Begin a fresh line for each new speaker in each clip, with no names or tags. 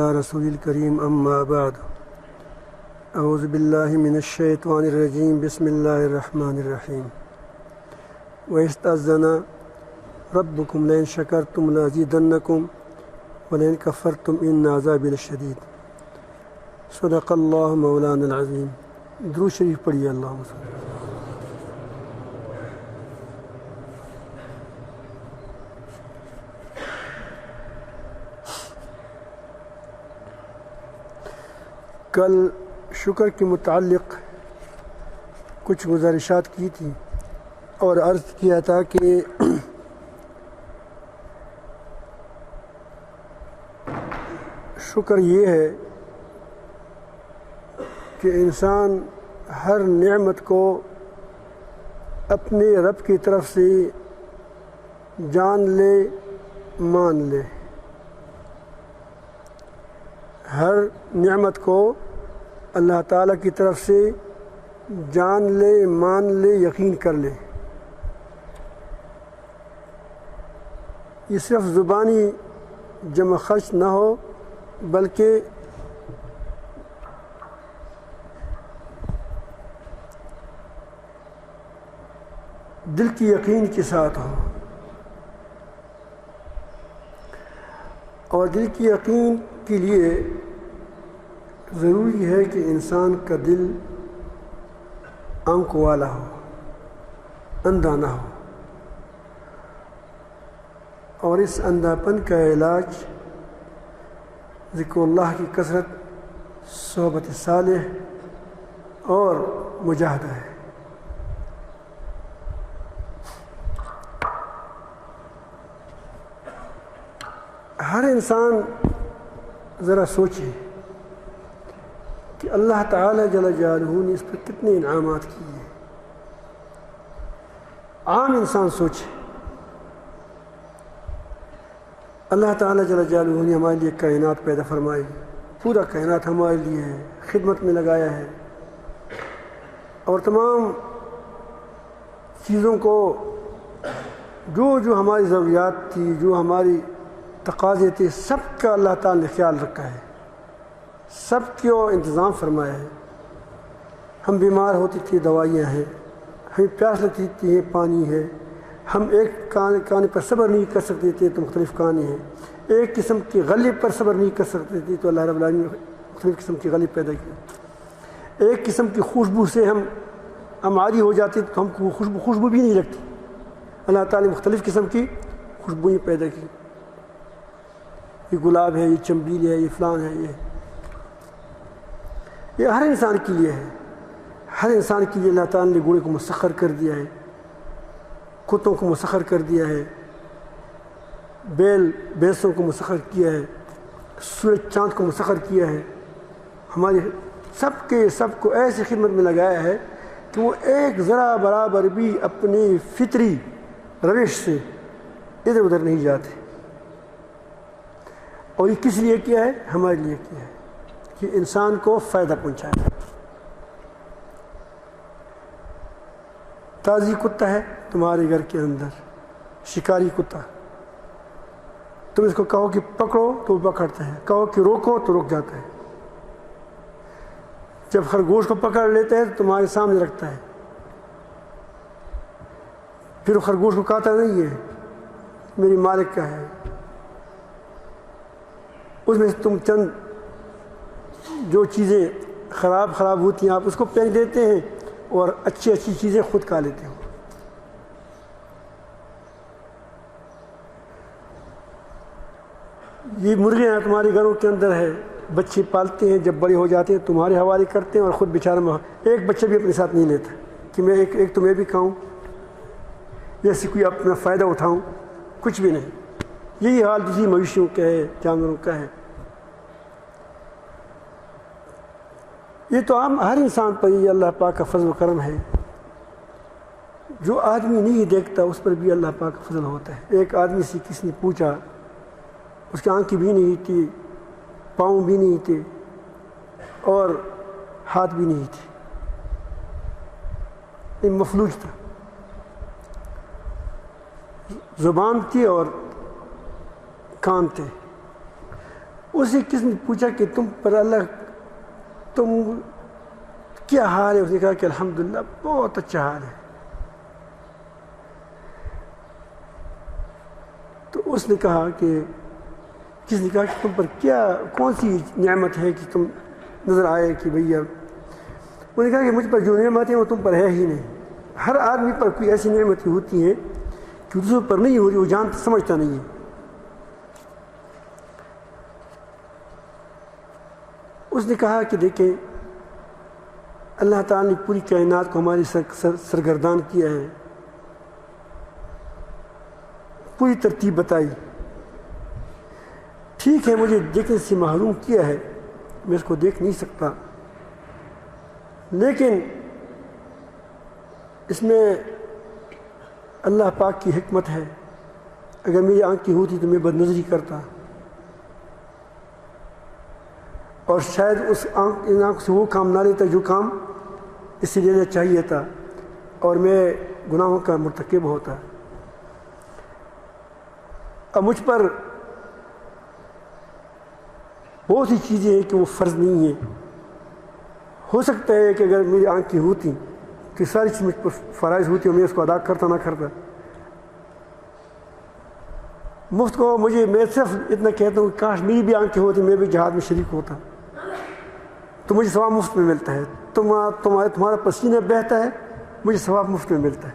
يا رسول الكريم أما بعد أعوذ بالله من الشيطان الرجيم بسم الله الرحمن الرحيم ويستأذن ربكم لئن شكرتم لأزيدنكم ولئن كفرتم إن عذابي لشديد صدق الله مولانا العظيم. درود شریف پڑھیے. اللہم صل. کل شکر کے متعلق کچھ گزارشات کی تھی اور عرض کیا تھا کہ شکر یہ ہے کہ انسان ہر نعمت کو اپنے رب کی طرف سے جان لے مان لے. ہر نعمت کو اللہ تعالیٰ کی طرف سے جان لے مان لے یقین کر لے. یہ صرف زبانی جمع خرچ نہ ہو بلکہ دل کی یقین کے ساتھ ہو. اور دل کی یقین کے لیے ضروری ہے کہ انسان کا دل آنکھ والا ہو، اندھا نہ ہو. اور اس اندھا پن کا علاج ذکر اللہ کی کثرت، صحبت صالح اور مجاہدہ ہے. ہر انسان ذرا سوچے کہ اللہ تعالیٰ جل جلالہ نے اس پر کتنے انعامات کیے ہیں. عام انسان سوچے اللہ تعالیٰ جل جلالہ نے ہمارے لیے کائنات پیدا فرمائی، پورا کائنات ہمارے لیے ہے، خدمت میں لگایا ہے، اور تمام چیزوں کو جو ہماری ضروریات تھی، جو ہماری تقاضے تھے، سب کا اللہ تعالیٰ نے خیال رکھا ہے، سب کو انتظام فرمایا ہے. ہم بیمار ہوتے تھے، دوائیاں ہیں. ہمیں پیاس لگتی تھی، پانی ہے. ہم ایک کہانی پر صبر نہیں کر سکتے تھے تو مختلف کہانی ہیں. ایک قسم کی غلب پر صبر نہیں کر سکتے تھے تو اللہ رب العالمین نے مختلف قسم کی غلب پیدا کی. ایک قسم کی خوشبو سے ہم عادی ہو جاتے تو ہم کو خوشبو بھی نہیں لگتی. اللہ تعالیٰ نے مختلف قسم کی خوشبوئیں پیدا کی. یہ گلاب ہے، یہ چمبیل ہے، یہ فلان ہے. یہ ہر انسان کے لیے ہے. ہر انسان کے لیے اللہ تعالیٰ نے گھوڑے کو مسخر کر دیا ہے، کتوں کو مسخر کر دیا ہے، بھینسوں کو مسخر کیا ہے، سورج چاند کو مسخر کیا ہے. ہمارے سب کو ایسی خدمت میں لگایا ہے کہ وہ ایک ذرا برابر بھی اپنی فطری روش سے ادھر ادھر نہیں جاتے. اور یہ کس لیے کیا ہے؟ ہمارے لیے کیا ہے کہ انسان کو فائدہ پہنچائے. تازی کتا ہے تمہارے گھر کے اندر، شکاری کتا. تم اس کو کہو کہ پکڑو تو وہ پکڑتا ہے، کہو کہ روکو تو رک جاتا ہے. جب خرگوش کو پکڑ لیتا ہے تو تمہارے سامنے رکھتا ہے، پھر وہ خرگوش کو کہتا نہیں ہے میری مالک کا ہے. اس میں سے تم چند جو چیزیں خراب ہوتی ہیں آپ اس کو پھینک دیتے ہیں اور اچھی چیزیں خود کھا لیتے ہو. یہ مرغیاں تمہارے گھروں کے اندر ہے، بچے پالتے ہیں، جب بڑے ہو جاتے ہیں تمہارے حوالے کرتے ہیں اور خود بیچارہ ایک بچہ بھی اپنے ساتھ نہیں لیتا کہ میں ایک تو میں بھی کھاؤں، جیسے کوئی اپنا فائدہ اٹھاؤں. کچھ بھی نہیں. یہی حال دوسری مویشیوں کا ہے، جانوروں کا ہے. یہ تو عام ہر انسان پر یہ اللہ پاک کا فضل و کرم ہے. جو آدمی نہیں دیکھتا اس پر بھی اللہ پاک کا فضل ہوتا ہے. ایک آدمی سے کسی نے پوچھا، اس کی آنکھیں بھی نہیں تھی، پاؤں بھی نہیں تھے اور ہاتھ بھی نہیں تھے، یہ مفلوج تھا. زبان تھی اور کان تھے. اسے کس نے پوچھا کہ تم پر اللہ تم کیا حال ہے؟ اس نے کہا کہ الحمدللہ بہت اچھا حال ہے. تو اس نے کہا کہ کس نے کہا کہ تم پر کیا کون سی نعمت ہے کہ تم نظر آئے کہ بھیا؟ انہوں نے کہا کہ مجھ پر جو نعمت ہے وہ تم پر ہے ہی نہیں. ہر آدمی پر کوئی ایسی نعمتیں ہوتی ہیں کہ دوسروں پر نہیں ہوتی، وہ جانتا سمجھتا نہیں ہے. اس نے کہا کہ دیکھیں اللہ تعالیٰ نے پوری کائنات کو ہماری سرگردان کیا ہے، پوری ترتیب بتائی. ٹھیک ہے مجھے دیکھنے سے محروم کیا ہے، میں اس کو دیکھ نہیں سکتا، لیکن اس میں اللہ پاک کی حکمت ہے. اگر میری آنکھ کی ہوتی تو میں بد نظری کرتا، اور شاید اس آنکھ سے وہ کام نہ لیتا جو کام اس سے لینا چاہیے تھا، اور میں گناہوں کا مرتکب ہوتا. اب مجھ پر بہت سی چیزیں ہیں کہ وہ فرض نہیں ہیں. ہو سکتا ہے کہ اگر میری آنکھ کی ہوتی تو ساری چیز مجھ پر فرائض ہوتی اور میں اس کو ادا کرتا نہ کرتا. مفت کو میں صرف اتنا کہتا ہوں کہ کاش میری بھی آنکھیں ہوتی، میں بھی جہاد میں شریک ہوتا تو مجھے ثواب مفت میں ملتا ہے. تمہارا پسینہ بہتا ہے، مجھے ثواب مفت میں ملتا ہے.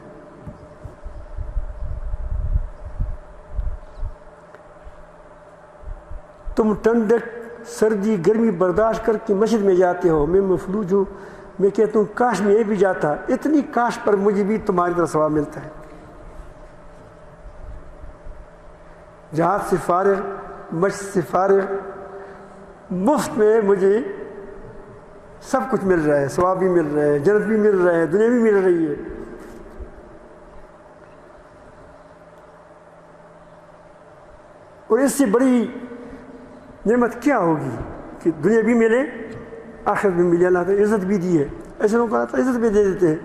تم ٹھنڈک سردی گرمی برداشت کر کے مسجد میں جاتے ہو، میں مفلوج ہوں، میں کہتا ہوں کاش میں بھی جاتا، اتنی کاش پر مجھے بھی تمہاری طرح ثواب ملتا ہے. جہاد سے فارغ، مشق سے فارغ، مفت میں مجھے سب کچھ مل رہا ہے، ثواب بھی مل رہا ہے، جنت بھی مل رہا ہے، دنیا بھی مل رہی ہے. اور اس سے بڑی نعمت کیا ہوگی کہ دنیا بھی ملے، آخرت بھی ملے. اللہ تعالیٰ عزت بھی دی ہے، ایسے لوگوں کو اللہ تعالیٰ عزت بھی دے دیتے ہیں،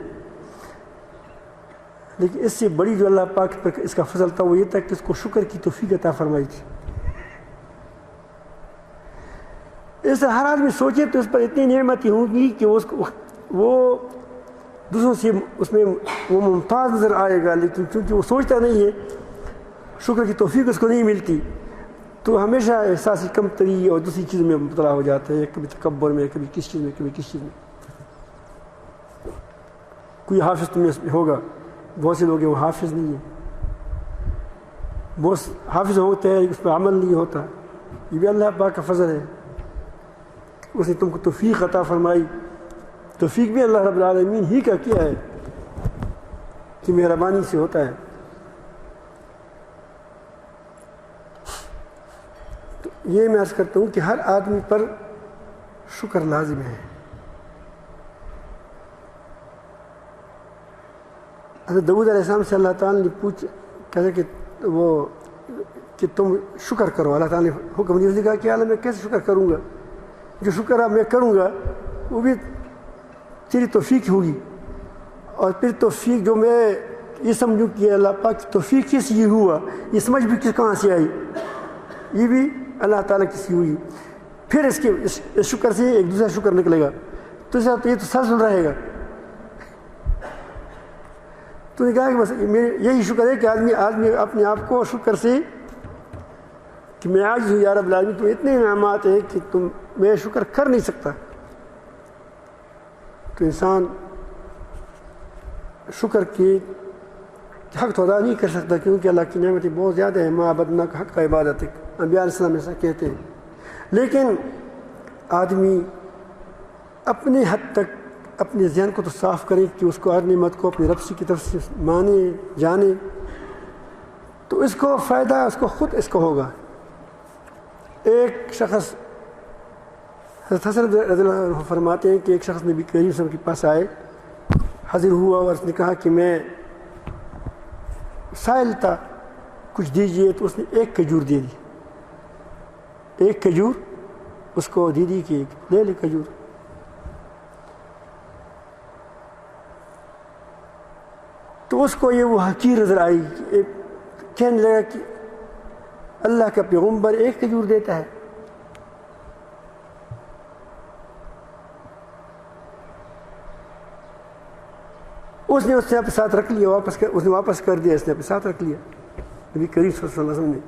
لیکن اس سے بڑی جو اللہ پاک پر اس کا فضل تھا وہ یہ تھا کہ اس کو شکر کی توفیق عطا فرمائی تھی. اس سے ہر آدمی سوچے تو اس پر اتنی نعمتیں ہوں گی کہ وہ دوسروں سے اس میں وہ ممتاز نظر آئے گا، لیکن چونکہ وہ سوچتا نہیں ہے، شکر کی توفیق اس کو نہیں ملتی، تو ہمیشہ احساس کمتری اور دوسری چیز میں مبتلا ہو جاتا ہے، کبھی تکبر میں، کبھی کس چیز میں، کبھی کس چیز میں. کوئی حافظ تمہیں ہوگا، بہت سے لوگ ہیں وہ حافظ نہیں ہیں، بہت حافظ ہوتے ہیں اس پہ عمل نہیں ہوتا. یہ بھی اللہ پاک کا فضل ہے، اس نے تم کو توفیق عطا فرمائی. توفیق بھی اللہ رب العالمین ہی کا کیا ہے کہ مہربانی سے ہوتا ہے. تو یہ میں عرض کرتا ہوں کہ ہر آدمی پر شکر لازم ہے. حضرت داؤد علیہ السلام سے اللہ تعالیٰ نے کہا کہ تم شکر کرو. اللہ تعالیٰ نے حکم دیا، اس نے کہا کہ اللہ میں کیسے شکر کروں گا؟ جو شکر اب میں کروں گا وہ بھی تیری توفیق ہوگی. اور پھر توفیق جو میں یہ سمجھوں کہ اللہ پاک کی توفیق کس یہ ہوا، یہ سمجھ بھی کہاں سے آئی، یہ بھی اللہ تعالیٰ کی سی ہوئی. پھر اس شکر سے ایک دوسرا شکر نکلے گا، تو یہ تو سلسل رہے گا. تو نے کہا کہ بس یہی شکر ہے کہ آدمی اپنے آپ کو شکر سے کہ میں عاجز ہوں یا رب العالمین، تو اتنے انعامات ہیں کہ میں شکر کر نہیں سکتا. تو انسان شکر کی حق تو ادا نہیں کر سکتا، کیونکہ اللہ کی نعمتیں بہت زیادہ ہیں. ما عبدنا کا حق کا عبادت ہے، انبیاء علیہ السلام ایسا کہتے ہیں. لیکن آدمی اپنے حد تک اپنے ذہن کو تو صاف کرے کہ اس کو ہر نعمت کو اپنے رب کی طرف سے مانے جانے، تو اس کو فائدہ اس کو خود اس کو ہوگا. ایک شخص حضرت حسن رضی اللہ عنہ فرماتے ہیں کہ ایک شخص نبی کریم صلی اللہ علیہ وسلم کے پاس آئے، حاضر ہوا اور اس نے کہا کہ میں سائل تھا، کچھ دیجئے. تو اس نے ایک کھجور دے دی، ایک کھجور اس کو دے دی کہ لے لے کھجور. تو اس کو یہ وہ حقیر نظر آئی، کہنے لگا کہ اللہ کا پیغمبر ایک کھجور دیتا ہے، اس نے اپنے ساتھ رکھ لیا، اس نے واپس کر دیا، اس نے اپنے ساتھ رکھ لیا نبی کریم صلی اللہ علیہ وسلم نے۔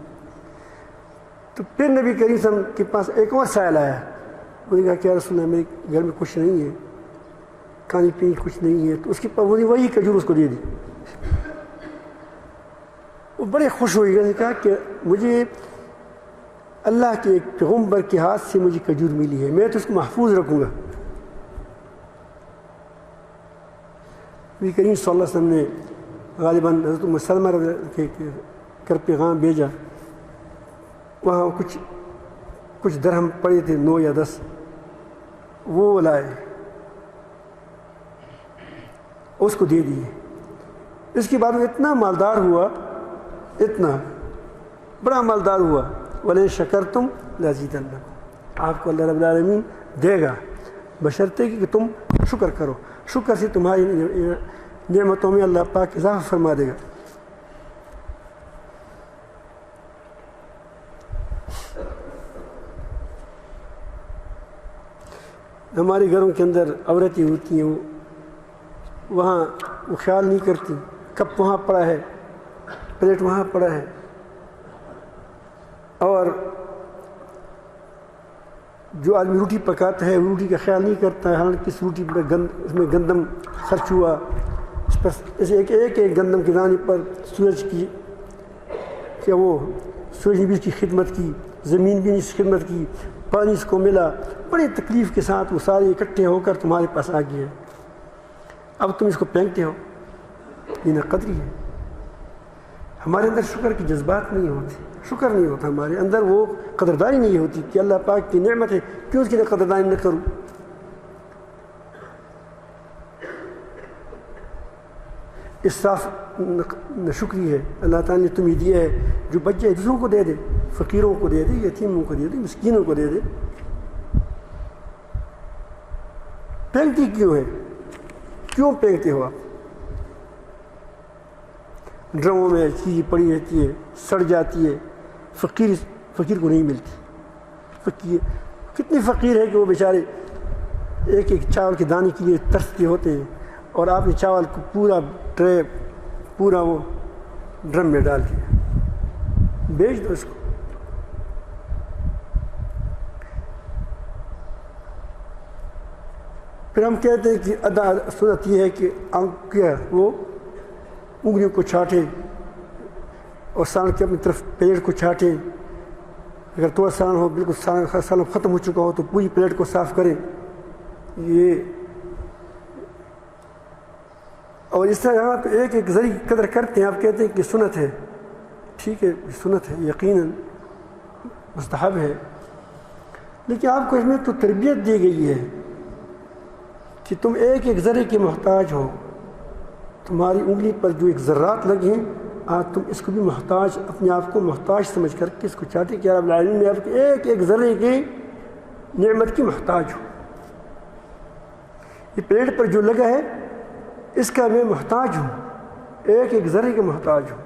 تو پھر نبی کریم صلی اللہ علیہ وسلم کے پاس ایک اور سائل آیا، انہوں نے کہا کہ یا رسول اللہ میرے گھر میں کچھ نہیں ہے، کھانے پینے کچھ نہیں ہے، تو اس کی وہی کھجور اس کو دے دی۔ وہ بڑے خوش ہوئی، نے کہا کہ مجھے اللہ کے ایک پیغمبر کے ہاتھ سے مجھے کھجور ملی ہے، میں تو اس کو محفوظ رکھوں گا۔ نبی کریم صلی اللہ علیہ وسلم نے غالباً حضرت ام سلمہ کے گھر پیغام بھیجا، وہاں کچھ درہم پڑے تھے 9 یا 10، وہ لائے، اس کو دے دیے۔ اس کے بعد وہ اتنا مالدار ہوا، اتنا بڑا مالدار ہوا، وَلَئِن شَكَرْتُمْ لَأَزِيدَنَّكُمْ، آپ کو اللہ رب العالمین دے گا بشرطے کہ تم شکر کرو، شکر سے تمہاری نعمتوں میں اللہ پاک اضافہ فرما دے گا۔ ہمارے گھروں کے اندر عورتیں ہوتی ہیں، وہاں وہ خیال نہیں کرتی، کپ وہاں پڑا ہے، پلیٹ وہاں پڑا ہے، اور جو آدمی روٹی پکاتا ہے روٹی کا خیال نہیں کرتا ہے، حالانکہ اس روٹی پر اس میں گندم خرچ ہوا، اس پر اسے ایک گندم کے دانے پر سورج کی کہ وہ سورج نے بھی اس کی خدمت کی، زمین بھی نے اس کی خدمت کی، پانی اس کو ملا، بڑی تکلیف کے ساتھ وہ سارے اکٹھے ہو کر تمہارے پاس آ گئے، اب تم اس کو پھینکتے ہو، یہ نہ قدری ہے۔ ہمارے اندر شکر کے جذبات نہیں ہوتے، شکر نہیں ہوتا ہمارے اندر، وہ قدردانی نہیں ہوتی کہ اللہ پاک کی نعمت ہے، کیوں اس کی قدردانی نہ کروں۔ اسراف نہ شکری ہے، اللہ تعالیٰ نے تمہیں دیا ہے، جو بچ جائے دوسروں کو دے دے، فقیروں کو دے دے، یتیموں کو دے دے، مسکینوں کو دے دے۔ پھینکتی کیوں ہے؟ کیوں پھینکتے ہو آپ؟ ڈرموں میں چیز پڑی رہتی ہے، سڑ جاتی ہے، فقیر کو نہیں ملتی۔ فقیر کتنے فقیر ہے کہ وہ بیچارے ایک چاول کے دانے کے لیے ترستے ہوتے ہیں، اور آپ نے چاول کو پورا ٹرے پورا وہ ڈرم میں ڈال دیا، بیچ دو اس کو۔ پھر ہم کہتے ہیں کہ ادا سنت یہ ہے کہ وہ انگلیوں کو چھاٹے اور سالن کے اپنی طرف پلیٹ کو چھاٹیں، اگر تھوڑا سالن ہو، بالکل سالن ختم ہو چکا ہو تو پوری پلیٹ کو صاف کریں، یہ اور اس طرح یہاں تو ایک ذریعہ قدر کرتے ہیں۔ آپ کہتے ہیں کہ سنت ہے، ٹھیک ہے سنت ہے، یقیناً مستحب ہے، لیکن آپ کو اس میں تو تربیت دی گئی ہے کہ تم ایک ذرے کے محتاج ہو، تمہاری انگلی پر جو ایک ذرات لگے ہیں، آج تم اس کو بھی محتاج، اپنے آپ کو محتاج سمجھ کر کے اس کو چاہتے کہ رب العالمین میں آپ کے ایک ذرے کی نعمت کی محتاج ہو، یہ پلیٹ پر جو لگا ہے اس کا میں محتاج ہوں، ایک ذرے کے محتاج ہوں۔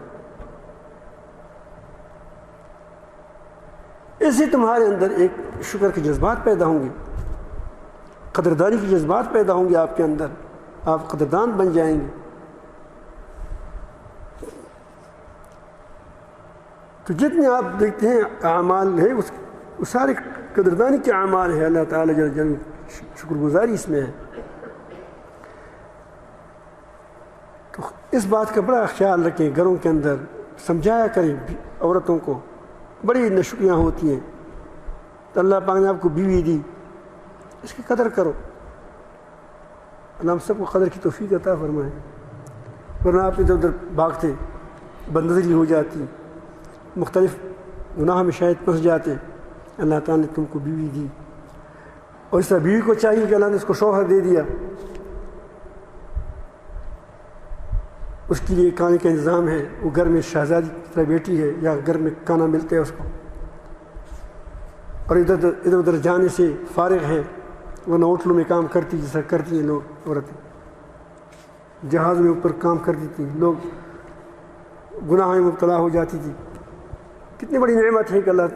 اس سے تمہارے اندر ایک شکر کے جذبات پیدا ہوں گے، قدردانی کے جذبات پیدا ہوں گے آپ کے اندر، آپ قدردان بن جائیں گے۔ تو جتنے آپ دیکھتے ہیں اعمال ہے، وہ سارے قدردانی کے اعمال ہے، اللہ تعالیٰ جل جلالہ شکر گزاری اس میں ہے۔ تو اس بات کا بڑا خیال رکھیں، گھروں کے اندر سمجھایا کریں عورتوں کو، بڑی ناشکریاں ہوتی ہیں، تو اللہ پاک نے آپ کو بیوی دی، اس کی قدر کرو، اللہ ہم سب کو قدر کی توفیق عطا فرمائے، ورنہ آپ ادھر ادھر بھاگتے، بدنظری ہو جاتی، مختلف گناہ میں شاید پھنس جاتے۔ اللہ تعالیٰ نے تم کو بیوی دی، اور اس طرح بیوی کو چاہیے کہ اللہ نے اس کو شوہر دے دیا، اس کے لیے کھانے کا انتظام ہے، وہ گھر میں شہزادی کی طرح بیٹی ہے، یا گھر میں کھانا ملتا ہے اس کو، اور ادھر ادھر جانے سے فارغ ہے، ورنہ ہوٹلوں میں کام کرتی جیسا کرتی ہیں لوگ، عورتیں جہاز میں اوپر کام کرتی تھیں، لوگ گناہ میں مبتلا ہو جاتی تھی۔ کتنی بڑی نعمت ہے کہ اللہ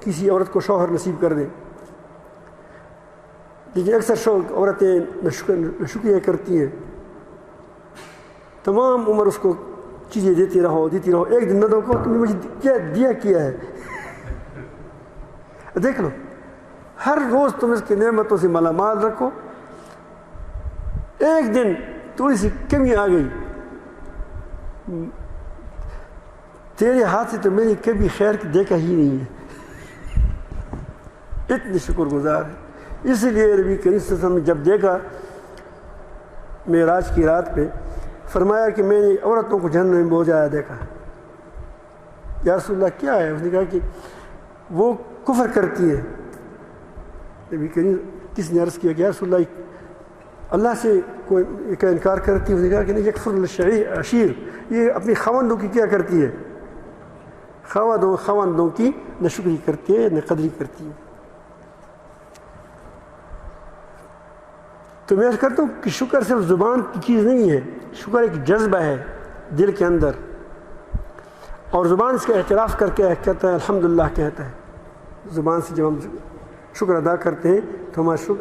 کسی عورت کو شوہر نصیب کر دے، لیکن اکثر عورتیں ناشکریاں کرتی ہیں، تمام عمر اس کو چیزیں دیتی رہو، ایک دن نہ دو کو تم نے مجھے کیا ہے دیکھ لو، ہر روز تم اس کی نعمتوں سے مالا مال رکھو، ایک دن تھوڑی سی کمی آ گئی، تیرے ہاتھ سے تو میں نے کبھی خیر دیکھا ہی نہیں ہے، اتنی شکر گزار ہے۔ اسی لیے نبی کریم صلی اللہ علیہ وسلم نے جب دیکھا معراج کی رات پہ، فرمایا کہ میں نے عورتوں کو جہنم میں بوجھایا دیکھا۔ یا رسول اللہ کیا ہے؟ اس نے کہا کہ وہ کفر کرتی ہے۔ نبی کریم کس نے عرض کیا کہ یا رسول اللہ سے کوئی کا انکار کرتی ہے؟ اس نے کہا کہ نہیں، یکفر عشیر، یہ اپنی خاوندوں کی کیا کرتی ہے؟ خاوندوں کی نہ شکری کرتی ہے نہ قدری کرتی ہے۔ تو میں کرتا ہوں کہ شکر صرف زبان کی چیز نہیں ہے، شکر ایک جذبہ ہے دل کے اندر، اور زبان اس کا اعتراف کر کے کہتا ہے الحمدللہ کہتا ہے۔ زبان سے جب ہم شکر ادا کرتے ہیں تو ہمارا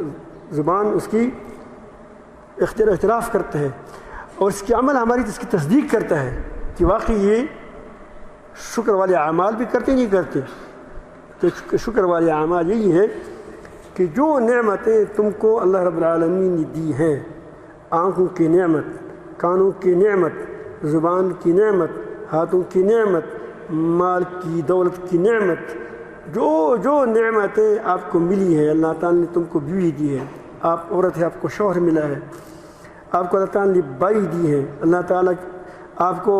زبان اس کی اعتراف کرتا ہے، اور اس کی عمل ہماری اس کی تصدیق کرتا ہے کہ واقعی یہ شکر والے اعمال بھی کرتے نہیں کرتے۔ تو شکر والے اعمال یہی ہے کہ جو نعمتیں تم کو اللہ رب العالمین نے دی ہیں، آنکھوں کی نعمت، کانوں کی نعمت، زبان کی نعمت، ہاتھوں کی نعمت، مال کی دولت کی نعمت، جو نعمتیں آپ کو ملی ہے، اللہ تعالیٰ نے تم کو بیوی دی ہے، آپ عورت ہے، آپ کو شوہر ملا ہے، آپ کو اللہ تعالیٰ نے بائی دی ہے، اللہ تعالیٰ آپ کو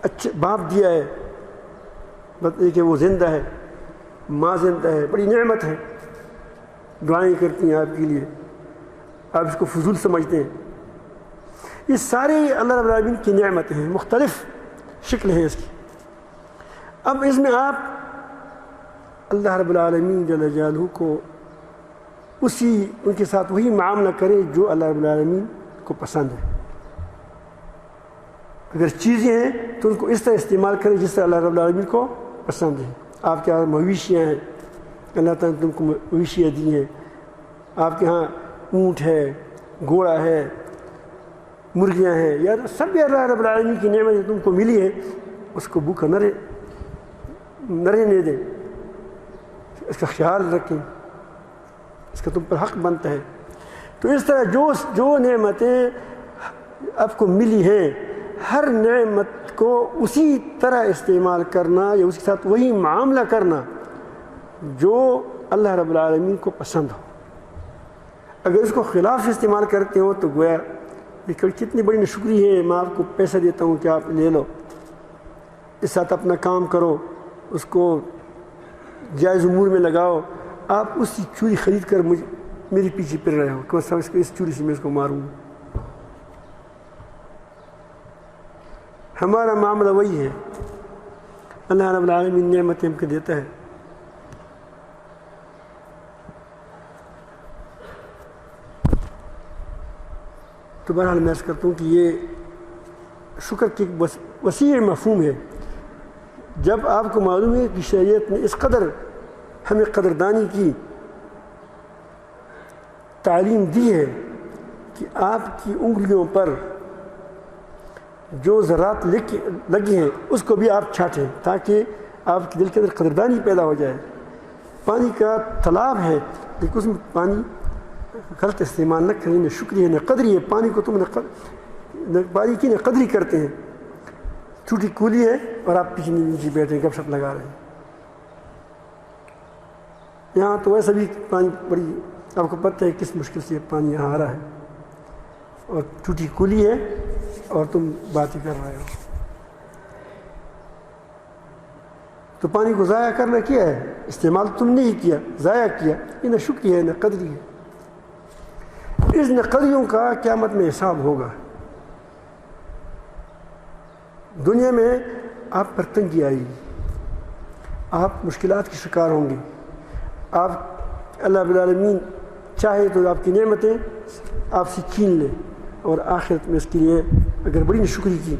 اچھے باپ دیا ہے، بتائیے کہ وہ زندہ ہے، ماں زندہ ہے، بڑی نعمت ہے، دعائیں کرتی ہیں آپ کے لیے، آپ اس کو فضول سمجھتے ہیں۔ یہ سارے اللہ رب العالمین کی نعمتیں ہیں، مختلف شکل ہیں اس کی۔ اب اس میں آپ اللہ رب العالمین جل جلالہ کو ان کے ساتھ وہی معاملہ کریں جو اللہ رب العالمین کو پسند ہے۔ اگر چیزیں ہیں تو ان کو اس طرح استعمال کریں جس طرح اللہ رب العالمین کو پسند ہے۔ آپ کے یہاں مویشیاں ہیں، اللہ تعالیٰ نے تم کو مویشیاں دی ہیں، آپ کے ہاں اونٹ ہے، گھوڑا ہے، مرغیاں ہیں، یا سب اللہ رب العالمین کی نعمت جو تم کو ملی ہے، اس کو بھوکا نہ رہنے دیں، اس کا خیال رکھیں، اس کا تم پر حق بنتا ہے۔ تو اس طرح جو نعمتیں آپ کو ملی ہیں، ہر نعمت کو اسی طرح استعمال کرنا یا اس کے ساتھ وہی معاملہ کرنا جو اللہ رب العالمین کو پسند ہو۔ اگر اس کو خلاف استعمال کرتے ہو تو گویا یہ کتنی بڑی ناشکری ہے، میں آپ کو پیسہ دیتا ہوں کہ آپ لے لو، اس ساتھ اپنا کام کرو، اس کو جائز امور میں لگاؤ، آپ اسی چوری خرید کر میری پیچھے پھر رہے ہو کہ اس چوری سے میں اس کو ماروں۔ ہمارا معاملہ وہی ہے، اللہ رب العالمین نعمتیں ہم کو دیتا ہے، تو بہرحال میں عرض کرتا ہوں کہ یہ شکر کی وسیع مفہوم ہے۔ جب آپ کو معلوم ہے کہ شریعت نے اس قدر ہمیں قدردانی کی تعلیم دی ہے کہ آپ کی انگلیوں پر جو ذرات لگی ہیں اس کو بھی آپ چھانٹیں تاکہ آپ کے دل کے اندر قدردانی پیدا ہو جائے۔ پانی کا تالاب ہے لیکن اس میں پانی غلط استعمال نہ کریں، نہ شکری ہے نہ قدری ہے، پانی کو تم نہ پانی کی نہ قدری کرتے ہیں، چھوٹی کولی ہے اور آپ پیچھے نیچے بیٹھے گپ شپ لگا رہے ہیں۔ یہاں تو ویسے بھی پانی بڑی آپ کو پتہ ہے کس مشکل سے پانی یہاں آ رہا ہے، اور چھوٹی کولی ہے اور تم باتیں کر رہے ہو، تو پانی کو ضائع کرنا کیا ہے؟ استعمال تم نے ہی کیا، ضائع کیا، یہ نہ شکری ہے نہ قدری ہے۔ اس نقدیوں کا قیامت میں حساب ہوگا۔ دنیا میں آپ پر تنگی آئے گی، آپ مشکلات کے شکار ہوں گے، آپ اللہ رب العالمین چاہے تو آپ کی نعمتیں آپ سے چھین لے، اور آخرت میں اس کے لیے اگر بڑی ناشکری کی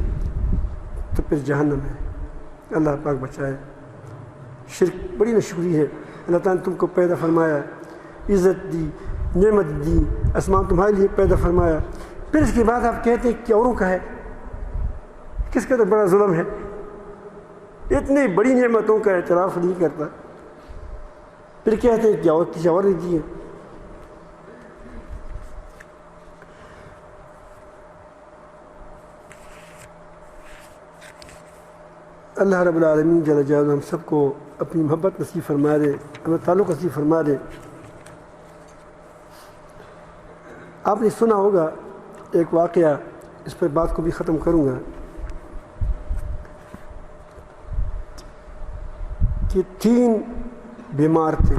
تو پھر جہنم ہے، اللہ پاک بچائے۔ شرک بڑی ناشکری ہے، اللہ تعالیٰ نے تم کو پیدا فرمایا، عزت دی، نعمت دی، آسمان تمہارے لیے پیدا فرمایا، پھر اس کے بعد آپ کہتے ہیں کہ اوروں کا ہے، کس قدر بڑا ظلم ہے، اتنی بڑی نعمتوں کا اعتراف نہیں کرتا، پھر کہتے ہیں کیا اور کسی اور نے دی ہے۔ اللہ رب العالمین جل جلالہ ہم سب کو اپنی محبت نصیب فرما دے، ہمیں تعلق نصیب فرما دے۔ آپ نے سنا ہوگا ایک واقعہ، اس پر بات کو بھی ختم کروں گا، کہ 3 بیمار تھے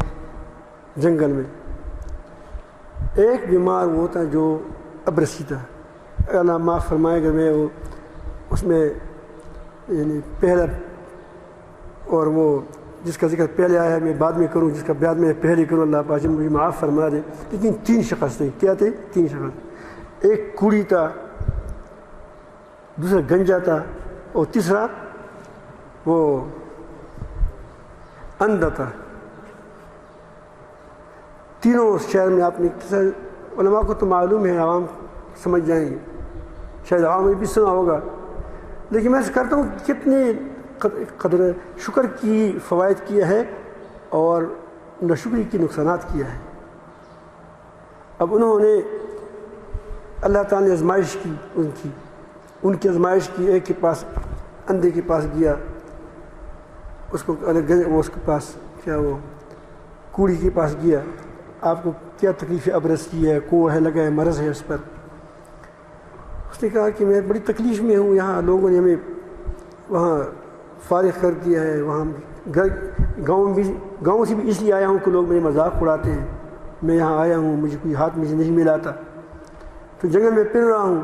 جنگل میں۔ ایک بیمار وہ تھا جو ابرصی تھا، اللہ معاف فرمائے گا، میں وہ اس میں یعنی پہلا، اور وہ جس کا ذکر پہلے آیا ہے میں بعد میں کروں، جس کا بعد میں پہلے کروں، اللہ پاک مجھے معاف فرما دے۔ لیکن 3 شخص تھے، کیا تھے؟ 3 شخص، ایک کوڑی تھا، دوسرا گنجا تھا، اور تیسرا وہ اندھا تھا۔ تینوں اس شہر میں آپ نے علماء کو تو معلوم ہے، عوام سمجھ جائیں گے، شاید عوام نے بھی سنا ہوگا، لیکن میں کرتا ہوں کتنی قدر شکر کی فوائد کیا ہے اور ناشکری کی نقصانات کیا ہے۔ اب انہوں نے اللہ تعالیٰ نے آزمائش کی، ان کی آزمائش کی۔ ایک کے پاس اندھے کے پاس گیا، اس کو اس کے پاس کیا وہ کوڑی کے پاس گیا، آپ کو کیا تکلیف ہے؟ ابرص کی ہے، کوڑ ہے لگا ہے، مرض ہے اس پر۔ اس نے کہا کہ میں بڑی تکلیف میں ہوں، یہاں لوگوں نے ہمیں وہاں فارغ کر دیا ہے، وہاں گاؤں سے بھی اس لیے آیا ہوں کہ لوگ میرے مذاق اڑاتے ہیں، میں یہاں آیا ہوں، مجھے کوئی ہاتھ میں سے نہیں ملا تھا، تو جنگل میں پھر رہا ہوں۔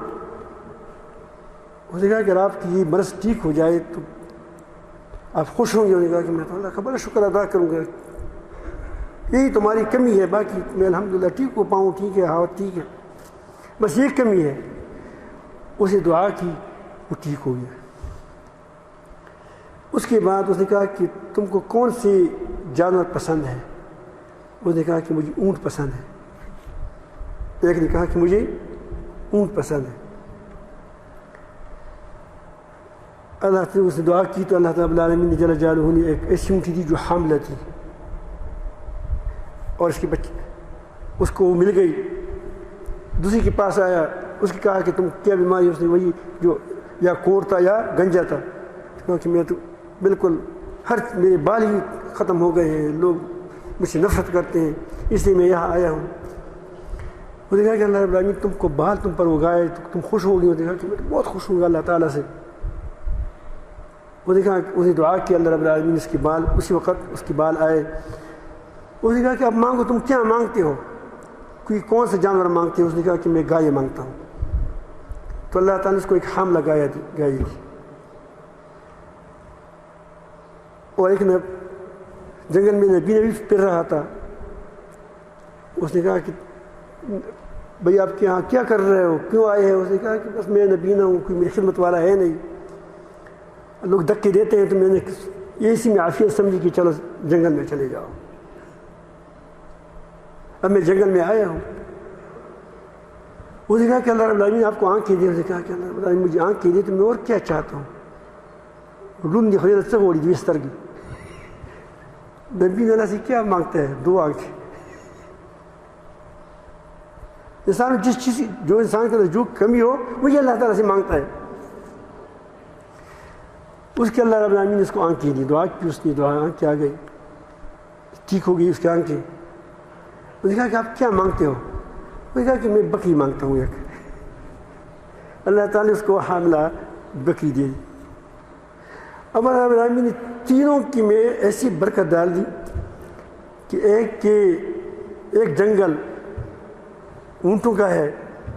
اس نے کہا کہ اگر آپ کی یہ مرض ٹھیک ہو جائے تو آپ خوش ہوں گے؟ انہوں نے کہا کہ میں تو اللہ کا بڑا شکر ادا کروں گا، یہی تمہاری کمی ہے، باقی میں الحمدللہ ٹھیک ہو پاؤں، ٹھیک ہے، ہاں ٹھیک ہے، بس یہ کمی ہے۔ اسے دعا کی، وہ ٹھیک ہو گیا۔ اس کے بعد اس نے کہا کہ تم کو کون سے جانور پسند ہے؟ اس نے کہا کہ مجھے اونٹ پسند ہے۔ ایک نے کہا کہ مجھے اونٹ پسند ہے۔ اللہ سے اس نے دعا کی تو اللہ تعالیٰ العالمین نے جل جلالہ نے ایک ایسی اونٹی دی جو حاملہ تھی، اور اس کے بچے اس کو مل گئی۔ دوسری کے پاس آیا، اس نے کہا کہ تم کیا بیماری؟ اس نے وہی جو یا کوڑ تھا یا گنجا تھا، کیونکہ میں تو بالکل میرے بال ہی ختم ہو گئے ہیں، لوگ مجھ سے نفرت کرتے ہیں، اس لیے میں یہاں آیا ہوں۔ وہ دیکھا کہ اللہ رب العالمین تم کو بال تم پر اگائے تو تم خوش ہو گئی۔ وہ دیکھا کہ میں تو بہت خوش ہوں گا اللہ تعالیٰ سے۔ وہ دیکھا اسے دعا کی، اللہ رب العالمین اس کے بال اسی وقت اس کے بال آئے۔ اس نے کہا کہ اب مانگو، تم کیا مانگتے ہو؟ کوئی کون سا جانور مانگتے ہو؟ اس نے کہا کہ میں گائے مانگتا ہوں۔ تو اللہ تعالیٰ نے اس کو ایک حاملہ گائے دی، اور ایک جنگل میں نبی بھی پھر رہا تھا۔ اس نے کہا کہ بھئی آپ کے یہاں کیا کر رہے ہو، کیوں آئے ہیں؟ اس نے کہا کہ بس میں نبی نہ ہوں، کوئی میری خدمت والا ہے نہیں، لوگ دھکے دیتے ہیں، تو میں نے یہ اسی میں عافیت سمجھی کہ چلو جنگل میں چلے جاؤ، اب میں جنگل میں آیا ہوں۔ اس نے کہا کہ اللہ رب العالمین آپ کو آنکھیں دے۔ اس نے کہا کہ اللہ رب العالمین مجھے آنکھیں دے تو میں اور کیا چاہتا ہوں؟ رون دی خیرت سے ہوڑی دی بستر کی، نبی نے اللہ سے کیا مانگتا ہے؟ 2 آنکھیں۔ انسان جس چیز جو انسان کے اندر جو کمی ہو وہی اللہ تعالیٰ سے مانگتا ہے۔ اس کے اللہ رب العالمین نے اس کو آنکھیں دی، دعا کی، اس کی دعا آنکھیں آ گئی، ٹھیک ہو گئی اس کی آنکھیں۔ اس نے کہا کہ آپ کیا مانگتے ہو؟ اس نے کہا کہ میں بکری مانگتا ہوں ایک۔ اللہ تعالیٰ نے اس کو حاملہ بکری دے دی۔ اب اللہ رب العالمین نے تینوں کی میں ایسی برکت ڈال دی کہ ایک جنگل اونٹوں کا ہے،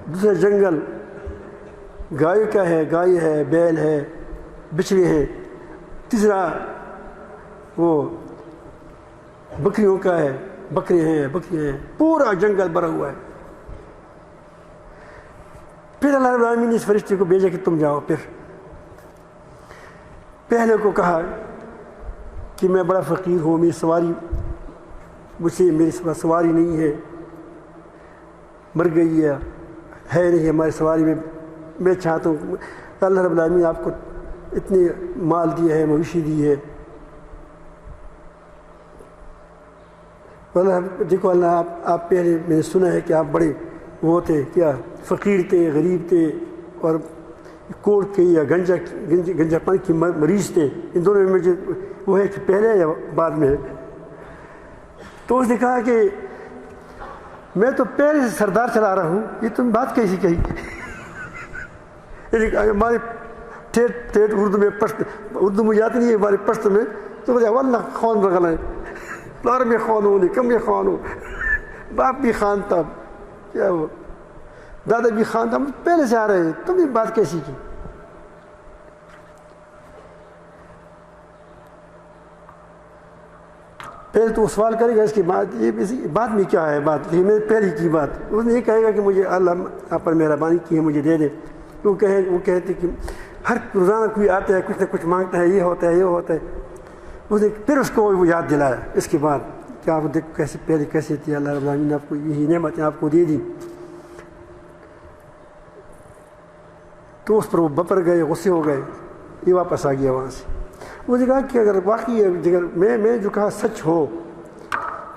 دوسرا جنگل گائے کا ہے، گائے ہے، بیل ہے، بچڑے ہیں، تیسرا وہ بکریوں کا ہے، بکرے ہیں، پورا جنگل بھرا ہوا ہے۔ پھر اللہ رب العالمین نے اس فرشتے کو بھیجا کہ تم جاؤ۔ پھر پہلے کو کہا کہ میں بڑا فقیر ہوں، میری سواری میری سواری نہیں ہے، مر گئی ہے نہیں ہماری سواری میں چاہتا ہوں۔ اللہ رب العالمین آپ کو اتنے مال دیا ہے، مویشی دی ہے. دیکھو اللہ آپ پہلے میں نے سنا ہے کہ آپ بڑے وہ تھے، کیا فقیر تھے، غریب تھے، اور کوڑ کے یا گنجا پن کی مریض تھے. ان دونوں میں مجھے وہ ہے کہ پہلے یا بعد میں ہے. تو اس نے کہا کہ میں تو پہلے سے سردار چلا رہا ہوں، یہ تم بات کیسی کہی؟ ہمارے ٹھیٹ اردو میں پشت، اردو مجھے آتی نہیں ہے، ہمارے پشت میں تو مجھے واللہ خون رغل ہے، لار میں خون ہوں، کم میں خون ہوں، باپ بھی خان تھا، کیا وہ دادا بھی خان تھا، پہلے سے آ رہے ہیں، تم یہ بات کیسی کی؟ پہلے تو وہ سوال کرے گا اس کی بات، یہ بات میں کیا ہے بات، لیکن میں پہلے کی بات اس نے یہ کہے گا کہ مجھے اللہ آپ پر مہربانی کی ہے، مجھے دے دے. وہ کہتے کہ ہر روزانہ کوئی آتا ہے، کچھ نہ کچھ مانگتا ہے، یہ ہوتا ہے یہ ہوتا ہے. اس نے پھر اس کو وہ یاد دلایا اس کے بعد کہ آپ دیکھو کیسے پہلے کیسے تھی، اللہ رب العالمین نے آپ کو یہی نعمتیں آپ کو دے دی. تو اس پر وہ بپر گئے، غصے ہو گئے، یہ واپس آ گیا وہاں سے. مجھے کہا کہ اگر واقعی اگر میں جو کہا سچ ہو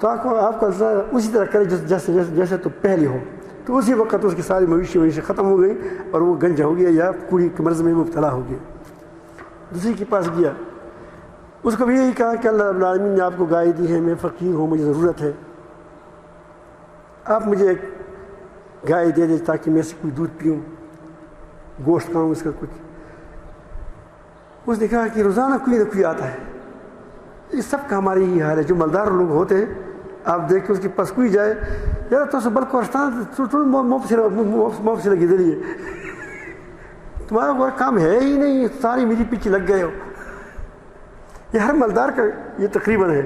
تو آپ کا اسی طرح کرے جیسے تو پہلے ہو. تو اسی وقت اس کی ساری مویشی ختم ہو گئی اور وہ گنجا ہو گیا یا کوڑی کے مرض میں مبتلا ہو گیا. دوسری کے پاس گیا، اس کو بھی یہی کہا کہ اللہ رب العالمین نے آپ کو گائے دی ہے، میں فقیر ہوں، مجھے ضرورت ہے، آپ مجھے ایک گائے دے دیں تاکہ میں سے کوئی دودھ پیوں، گوشت کھاؤں اس کا کچھ. اس نے کہا کہ روزانہ کوئی نہ کوئی آتا ہے. یہ سب کا ہماری یہی حال ہے. جو مالدار لوگ ہوتے ہیں آپ دیکھ کے اس کے پاس کوئی جائے، یار تو بل موب سے لگی دلیے، تمہارا کوئی کام ہے ہی نہیں، ساری میری پیچھے لگ گئے ہو. یہ ہر مالدار کا یہ تقریباً ہے.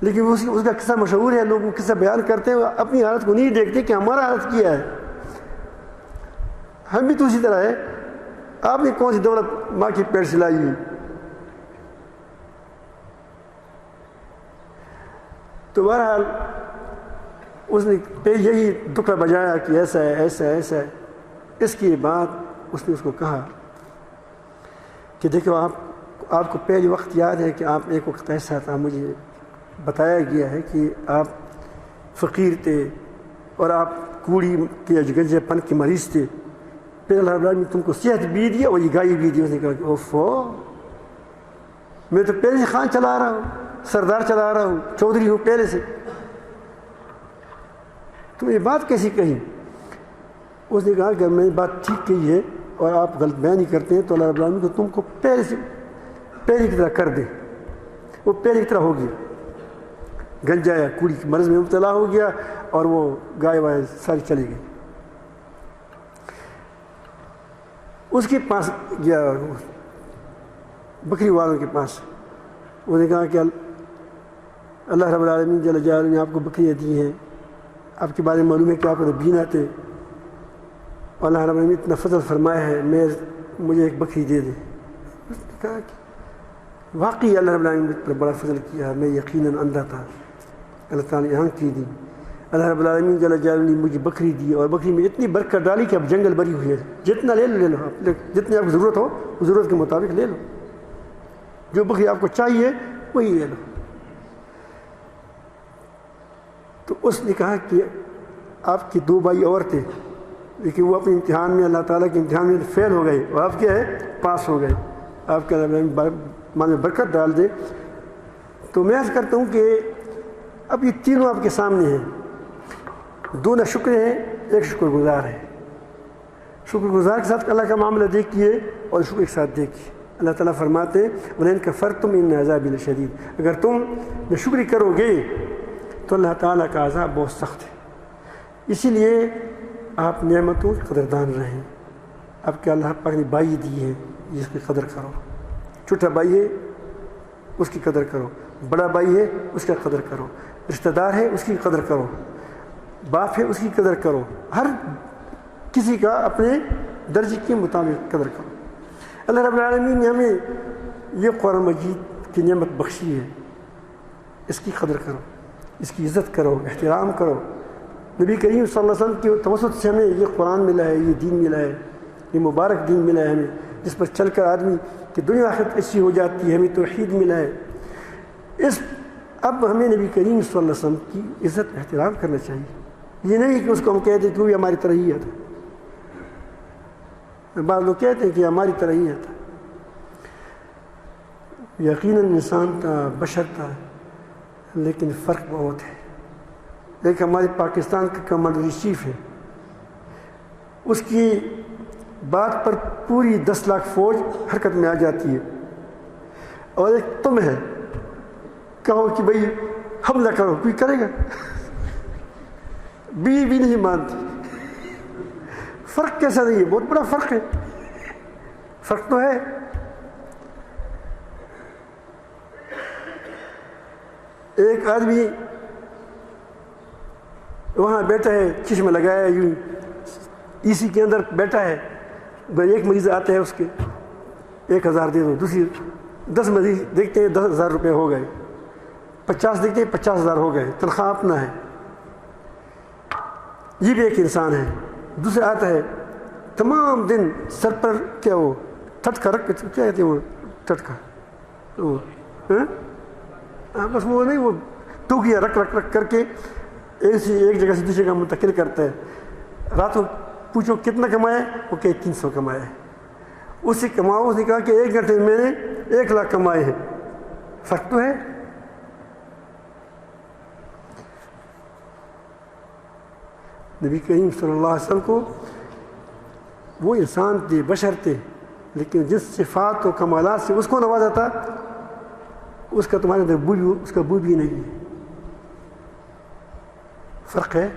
لیکن اس کا قصہ مشہور ہے، لوگ وہ قصہ بیان کرتے ہیں، اپنی حالت کو نہیں دیکھتے کہ ہمارا حالت کیا ہے. ہم بھی تو اسی طرح ہے. آپ نے کون سی دولت ماں کی پیٹ سے لائی ہوئی؟ تو بہرحال اس نے یہی دکھڑا بجایا کہ ایسا ہے ایسا ہے ایسا ہے. اس کے بعد اس نے اس کو کہا کہ دیکھو آپ کو پہلے وقت یاد ہے کہ آپ ایک وقت ایسا تھا، مجھے بتایا گیا ہے کہ آپ فقیر تھے اور آپ کوڑی کے گنجے پن کے مریض تھے. پھر اللہ تعالیٰ نے تم کو صحت بھی دی اور یہ گائے بھی دی. اس نے کہا کہ اوفو، میں تو پہلے سے خان چلا رہا ہوں، سردار چلا رہا ہوں، چودھری ہوں پہلے سے، تم یہ بات کیسی کہی؟ اس نے کہا کہ میں نے بات ٹھیک کہی ہے اور آپ غلط بیان نہیں کرتے ہیں تو اللہ رب العالمین کو تم کو پہلے کی طرح کر دے. وہ پہلے کی طرح ہو گیا، گنجا یا کوڑی کے مرض میں مبتلا ہو گیا اور وہ گائے وائے ساری چلی گئی. اس کے پاس گیا بکری والوں کے پاس. انہوں نے کہا کہ اللہ رب العالمین جل جلالہ نے آپ کو بکریاں دی ہیں، آپ کے بارے میں معلوم ہے کہ آپ نبینا تھے، اللہ رب العالمین اتنا فضل فرمایا ہے، مجھے ایک بکری دے دیں. اس نے کہا کہ واقعی اللہ رب العالمین نے بڑا فضل کیا، میں یقیناً اندھا تھا، اللہ تعالیٰ نے آنکھ کی دی. اللہ رب العالمین جل جلالہ نے مجھے بکری دی اور بکری میں اتنی برکت ڈالی کہ اب جنگل بری ہوئی ہے، جتنا لے لو آپ، جتنی آپ کو ضرورت ہو ضرورت کے مطابق لے لو، جو بکری آپ کو چاہیے وہی لے لو. تو اس نے کہا کہ آپ کی 2 بھائی اور تھے لیکن وہ اپنے امتحان میں اللہ تعالیٰ کے امتحان میں فیل ہو گئے اور آپ کیا ہے پاس ہو گئے. آپ کے مان میں برکت ڈال دے. تو میں عرض کرتا ہوں کہ اب یہ تینوں آپ کے سامنے ہیں، 2 نہ شکر ہیں، ایک شکر گزار ہے. شکر گزار کے ساتھ اللہ کا معاملہ دیکھیے اور شکر کے ساتھ دیکھیے. اللہ تعالیٰ فرماتے ہیں وَلَئِن كَفَرْتُمْ إِنَّ عَذَابِي لَشَدِيدٌ، اگر تم ناشکری کرو گے تو اللہ تعالیٰ کا عذاب بہت سخت ہے. اسی لیے آپ نعمتوں کے قدردان رہیں. آپ کے اللہ پاک نے بھائی دی ہے، جس کی قدر کرو. چھوٹا بھائی ہے اس کی قدر کرو، بڑا بھائی ہے اس کا قدر کرو، رشتہ دار ہے اس کی قدر کرو، باپ ہے اس کی قدر کرو. ہر کسی کا اپنے درجے کے مطابق قدر کرو. اللہ رب العالمین نے ہمیں یہ قرآن مجید کی نعمت بخشی ہے، اس کی قدر کرو، اس کی عزت کرو، احترام کرو. نبی کریم صلی اللہ علیہ وسلم کے توسط سے ہمیں یہ قرآن ملا ہے، یہ دین ملا ہے، یہ مبارک دین ملا ہے ہمیں، جس پر چل کر آدمی کی دنیا آخرت اچھی ہو جاتی ہے، ہمیں توحید ملا ہے۔ اب ہمیں نبی کریم صلی اللہ علیہ وسلم کی عزت احترام کرنا چاہیے، یہ نہیں کہ اس کو ہم کہتے ہیں کہ وہ ہماری طرح ہی ہے۔ بعض لوگ کہتے ہیں کہ ہماری طرح ہی ہے، یقیناً انسان تھا، بشر تھا، لیکن فرق بہت ہے۔ ایک ہمارے پاکستان کا کمانڈر ان چیف ہے، اس کی بات پر پوری 10 لاکھ فوج حرکت میں آ جاتی ہے، اور ایک تم ہے کہو کہ بھئی حملہ کرو، کوئی کرے گا؟ بیوی بھی نہیں مانتی۔ فرق کیسا نہیں ہے؟ بہت بڑا فرق ہے، فرق تو ہے۔ ایک آدمی وہاں بیٹھا ہے، چشمہ لگایا یوں ای سی کے اندر بیٹھا ہے، ایک مریض آتا ہے، اس کے 1000 دے دو، دوسری 10 مریض دیکھتے ہیں 10,000 روپے ہو گئے، 50 دیکھتے ہیں 50,000 ہو گئے، تنخواہ اپنا ہے۔ یہ بھی ایک انسان ہے۔ دوسرا آتا ہے، تمام دن سر پر کیا وہ ٹھٹکا رکھ، کیا کہتے ہیں وہ ٹھٹکا، بس وہ نہیں، وہ ٹوکیاں رکھ رکھ رکھ کر کے ایک جگہ سے دوسری جگہ منتقل کرتا ہے۔ رات کو پوچھو کتنا کمایا، وہ کہ 300 کمایا ہے۔ اس سے کماؤ، اس نے کہا کہ 1 گھنٹے میں نے 1 لاکھ کمائے ہیں۔ فرق تو ہے۔ نبی کریم صلی اللہ علیہ وسلم کو وہ انسان تھے، بشر تھے، لیکن جس صفات و کمالات سے اس کو نوازا تھا، اس کا تمہارے اندر اس کا بو بھی نہیں ہے۔ فرق ہے۔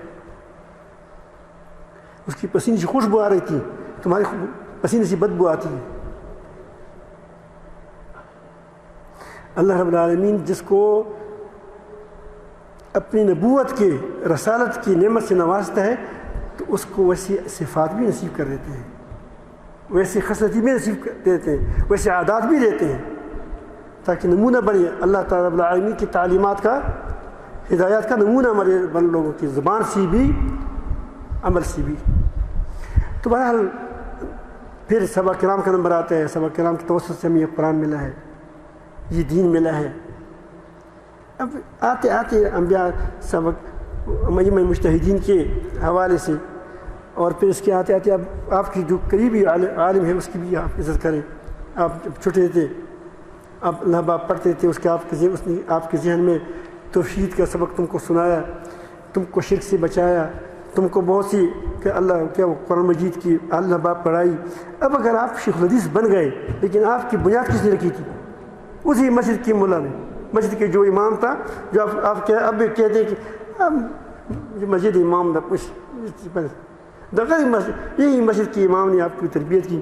اس کی پسینے سے خوشبو آ رہی تھی، تمہاری پسینے سے بدبو آتی ہے۔ اللہ رب العالمین جس کو اپنی نبوت کے، رسالت کی نعمت سے نوازتا ہے، تو اس کو ویسی صفات بھی نصیب کر دیتے ہیں، ویسی خصلتیں بھی نصیب کر دیتے ہیں، ویسے عادات بھی دیتے ہیں، تاکہ نمونہ بنے اللہ تعالیٰ رب العالمین کی تعلیمات کا، ہدایات کا نمونہ بن لوگوں کی زبان سے بھی، عمل سے بھی۔ تو بہرحال پھر صحابہ کرام کا نمبر آتا ہے۔ صحابہ کرام کے توسط سے ہمیں یہ قرآن ملا ہے، یہ دین ملا ہے۔ اب آتے آتے انبیاء سبق مجمع مجتہدین کے حوالے سے، اور پھر اس کے آتے آتے اب آپ کی جو قریبی عالم ہے اس کی بھی آپ عزت کریں۔ آپ جب چھوٹے تھے، آپ اللہ باپ پڑھتے تھے، اس نے آپ کے ذہن میں توحید کا سبق تم کو سنایا، تم کو شرک سے بچایا، تم کو بہت سی کہ اللہ کیا وہ قرآن مجید کی اللہ باپ پڑھائی۔ اب اگر آپ شیخ الحدیث بن گئے، لیکن آپ کی بنیاد کس نے رکھی تھی؟ اسی مسجد کی مولا نے، مسجد کے جو امام تھا، جو آپ کیا اب بھی کہتے ہیں کہ مسجد امام دا یہی مسجد کے امام نے آپ کی تربیت کی،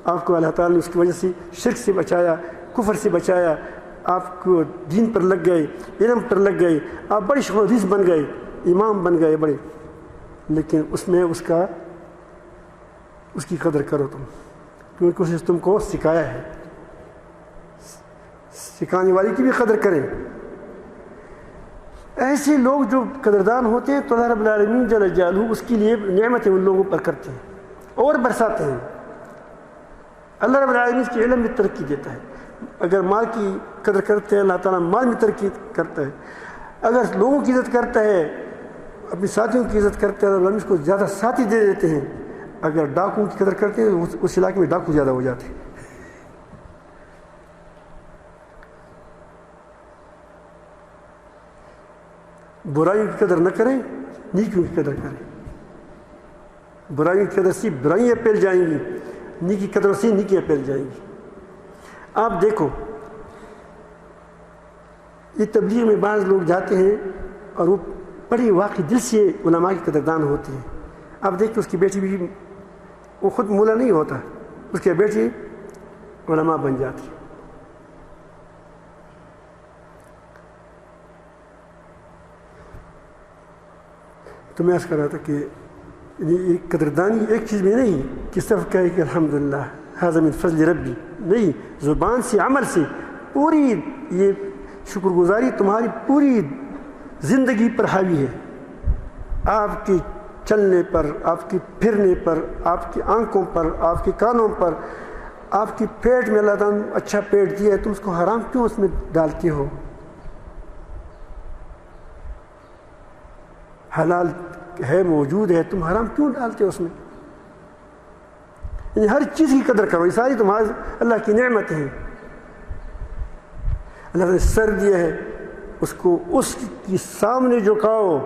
آپ کو اللہ تعالیٰ نے اس کی وجہ سے شرک سے بچایا، کفر سے بچایا، آپ کو دین پر لگ گئے، علم پر لگ گئے، آپ بڑے شیخ الحدیث بن گئے، امام بن گئے بڑے۔ لیکن اس میں اس کی قدر کرو تم، کیونکہ اس نے تم کو سکھایا ہے، سکھانے والی کی بھی قدر کریں۔ ایسے لوگ جو قدردان ہوتے ہیں تو اللہ رب العالمین جل جلالہ اس کے لیے نعمتیں ان لوگوں پر کرتے ہیں اور برساتے ہیں۔ اللہ رب العالمین اس کے علم میں ترقی دیتا ہے۔ اگر مال کی قدر کرتے ہیں، اللہ تعالیٰ مال میں ترقی کرتا ہے۔ اگر لوگوں کی عزت کرتا ہے، اپنے ساتھیوں کی عزت کرتے ہیں، اللہ اس کو زیادہ ساتھی دے دیتے ہیں۔ اگر ڈاکوؤں کی قدر کرتے ہیں، اس علاقے میں ڈاکو زیادہ ہو جاتے ہیں۔ برائیوں کی قدر نہ کریں، نیکیوں کی قدر کریں۔ برائیوں کی قدر سے برائیاں پھیل جائیں گی، نیکی کی قدر سے نیکیاں پھیل جائیں گی۔ آپ دیکھو، یہ تبلیغ میں بعض لوگ جاتے ہیں اور وہ بڑی واقعی دل سے علماء کی قدردان ہوتے ہیں۔ آپ دیکھیں اس کی بیٹی بھی، وہ خود مولا نہیں ہوتا، اس کے بیٹی علماء بن جاتی۔ تو میں عرض کر رہا تھا کہ یہ قدردانی ایک چیز میں نہیں کہ صرف کہے کہ الحمدللہ ھذا من فضل ربی، نہیں، زبان سے، عمل سے، پوری یہ شکر گزاری تمہاری پوری زندگی پر حاوی ہے۔ آپ کی چلنے پر، آپ کی پھرنے پر، آپ کی آنکھوں پر، آپ کے کانوں پر، آپ کی پیٹ میں اللہ تعالیٰ نے اچھا پیٹ دیا ہے، تم اس کو حرام کیوں اس میں ڈالتے ہو؟ حلال ہے، موجود ہے، تم حرام کیوں ڈالتے ہو اس میں؟ یعنی ہر چیز کی قدر کرو، یہ ساری تمہاری اللہ کی نعمت ہیں۔ اللہ نے سر دیا ہے، اس کو اس کے سامنے جھکاؤ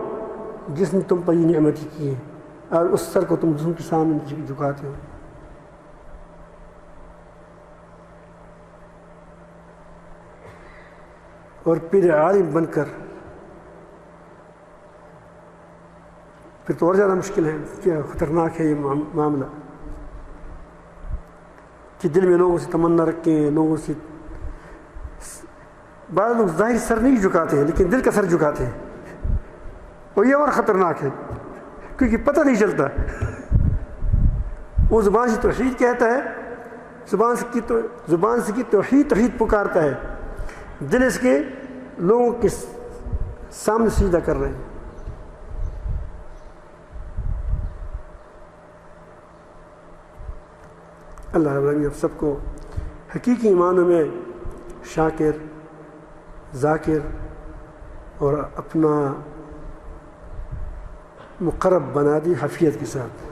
جس نے تم پر یہ نعمت کی ہے، اور اس سر کو تم دوسروں کے سامنے جھکاتے ہو۔ اور پھر عالم بن کر پھر تو اور زیادہ مشکل ہے، کیا خطرناک ہے یہ معاملہ کہ دل میں لوگوں سے تمنا رکھیں، لوگوں سے بعض لوگ ظاہر سر نہیں جھکاتے ہیں لیکن دل کا سر جھکاتے ہیں، اور یہ اور خطرناک ہے کیونکہ پتہ نہیں چلتا، وہ زبان سے توحید کہتا ہے، زبان سے کی توحید پکارتا ہے، دل اس کے لوگوں کے سامنے سجدہ کر رہے ہیں۔ اللہ رب العالمین اب سب کو حقیقی معنوں میں شاکر، ذاکر اور اپنا مقرب بنا دی حفیظ کے ساتھ۔